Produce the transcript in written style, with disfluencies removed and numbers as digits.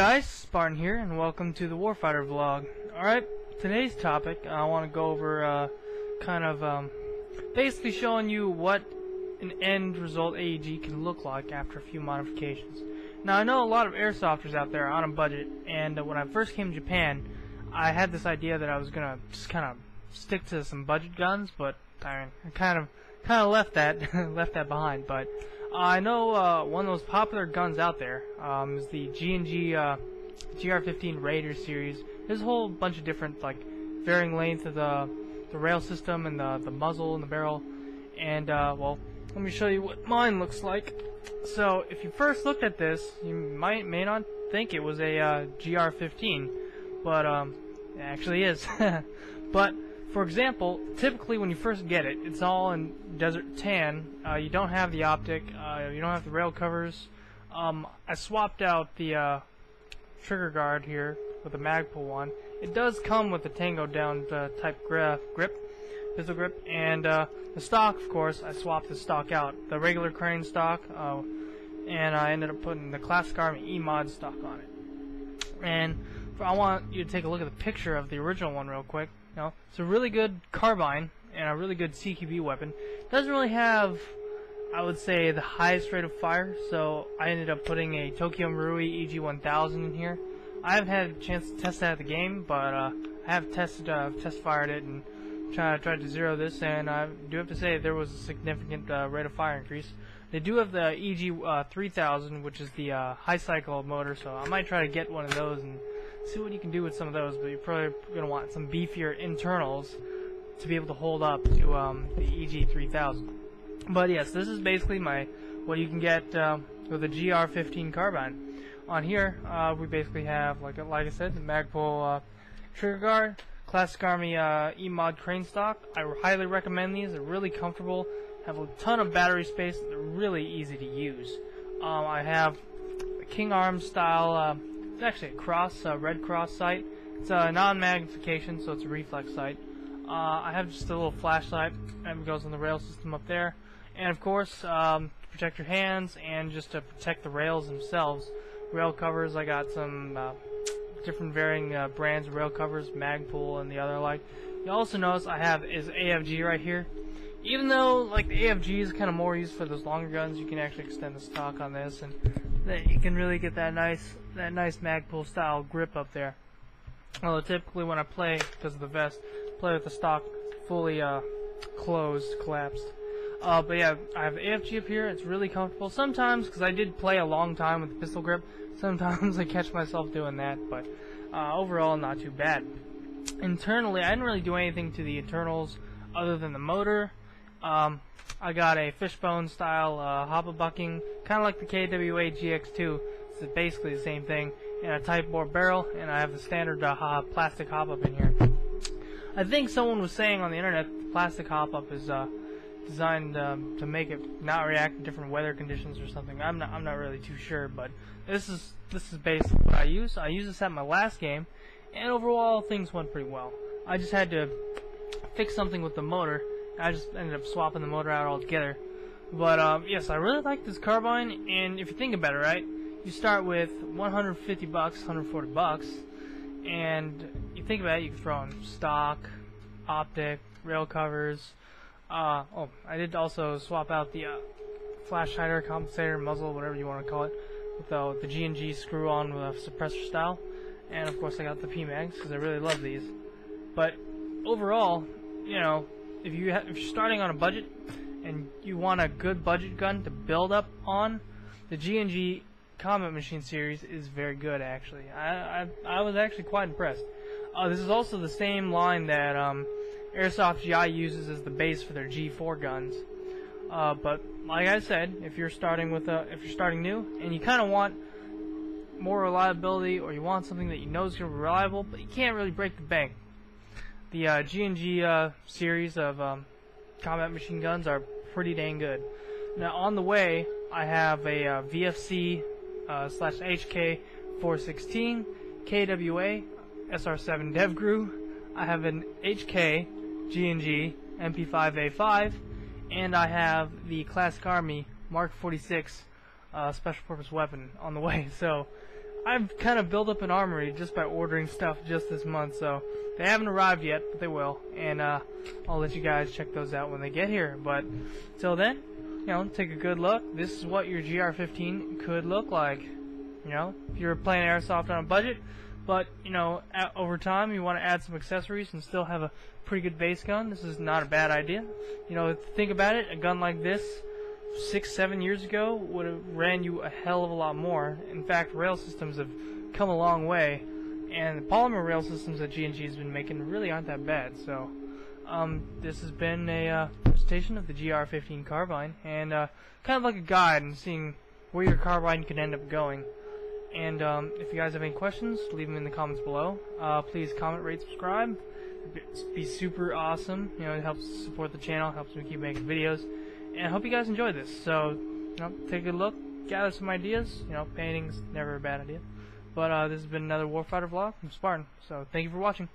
guys, Spartan here, and welcome to the Warfighter vlog. Alright, today's topic, I want to go over basically showing you what an end result AEG can look like after a few modifications. Now, I know a lot of airsofters out there are on a budget, and when I first came to Japan, I had this idea that I was going to just kind of stick to some budget guns, but I kind of left that left that behind. But I know one of those popular guns out there is the GR15 Raider series. There's a whole bunch of different, like, varying length of the rail system and the muzzle and the barrel. And well, let me show you what mine looks like. So if you first looked at this, you may not think it was a GR15, but it actually is. But for example, typically when you first get it, it's all in desert tan. You don't have the optic, you don't have the rail covers. I swapped out the trigger guard here with the Magpul one. It does come with the Tango down type pistol grip, and the stock, of course, I swapped the stock out, the regular crane stock, and I ended up putting the Classic Army E-Mod stock on it. And I want you to take a look at the picture of the original one real quick. You know, it's a really good carbine and a really good Cqbr weapon. Doesn't really have, I would say, the highest rate of fire, so I ended up putting a Tokyo Marui EG1000 in here. I haven't had a chance to test that at the game, but I have test fired it and tried to zero this, and I do have to say there was a significant rate of fire increase. They do have the EG3000, which is the high cycle motor, so I might try to get one of those and see what you can do with some of those, but you're probably going to want some beefier internals to be able to hold up to the EG3000. But yes, this is basically what you can get with a GR15 carbine. On here, we basically have, like I said, the Magpul trigger guard, Classic Army E-Mod crane stock. I highly recommend these. They're really comfortable, have a ton of battery space, they're really easy to use. I have a King Arms style, it's actually a red cross sight. It's a non-magnification, so it's a reflex sight. I have just a little flashlight that goes on the rail system up there. And of course, to protect your hands and just to protect the rails themselves. Rail covers, I got some different varying brands of rail covers, Magpul and the other like. You also notice I have is AFG right here. Even though like the AFG is kind of more used for those longer guns, you can actually extend the stock on this, and then you can really get that nice Magpul style grip up there. Although typically when I play, because of the vest, play with the stock fully collapsed. But yeah, I have AFG up here. It's really comfortable. Sometimes, because I did play a long time with the pistol grip, sometimes I catch myself doing that, but overall not too bad. Internally, I didn't really do anything to the internals other than the motor. I got a fishbone style hopper bucking, kind of like the KWA GX2. It's basically the same thing, and a type bore barrel, and I have the standard plastic hop-up in here. I think someone was saying on the internet that the plastic hop-up is designed to make it not react to different weather conditions or something. I'm not really too sure, but this is basically what I use. I used this at my last game, and overall things went pretty well. I just had to fix something with the motor. I just ended up swapping the motor out altogether. But yes, I really like this carbine, and if you think about it, right, you start with 150 bucks, 140 bucks, and you think about it, you can throw in stock, optic, rail covers. Oh, I did also swap out the flash hider, compensator, muzzle, whatever you want to call it, with the G&G screw on with a suppressor style. And of course I got the PMags because I really love these. But overall, you know, if you're starting on a budget and you want a good budget gun to build up on, the G&G Combat Machine series is very good actually. I was actually quite impressed. This is also the same line that Airsoft GI uses as the base for their G4 guns. But like I said, if you're starting new and you kind of want more reliability, or you want something that you know is going to be reliable, but you can't really break the bank, the G&G series of combat machine guns are pretty dang good. Now on the way, I have a VFC / HK 416 KWA SR7 DevGru. I have an HK G&G MP5A5, and I have the Classic Army Mark 46 special purpose weapon on the way. So I've kind of built up an armory just by ordering stuff just this month, so they haven't arrived yet, but they will, and I'll let you guys check those out when they get here. But till then, you know, take a good look. This is what your GR15 could look like. You know, if you're playing airsoft on a budget, but you know, over time you want to add some accessories and still have a pretty good base gun, this is not a bad idea. You know, think about it, a gun like this 6-7 years ago would have ran you a hell of a lot more. In fact, rail systems have come a long way, and the polymer rail systems that G&G has been making really aren't that bad. So this has been a presentation of the GR15 carbine, and kind of like a guide in seeing where your carbine can end up going. And if you guys have any questions, leave them in the comments below. Please comment, rate, subscribe. It'd be super awesome. You know, it helps support the channel, helps me keep making videos. And I hope you guys enjoy this. So, you know, take a good look, gather some ideas. You know, painting's never a bad idea. But this has been another Warfighter vlog from Spartan. So, thank you for watching.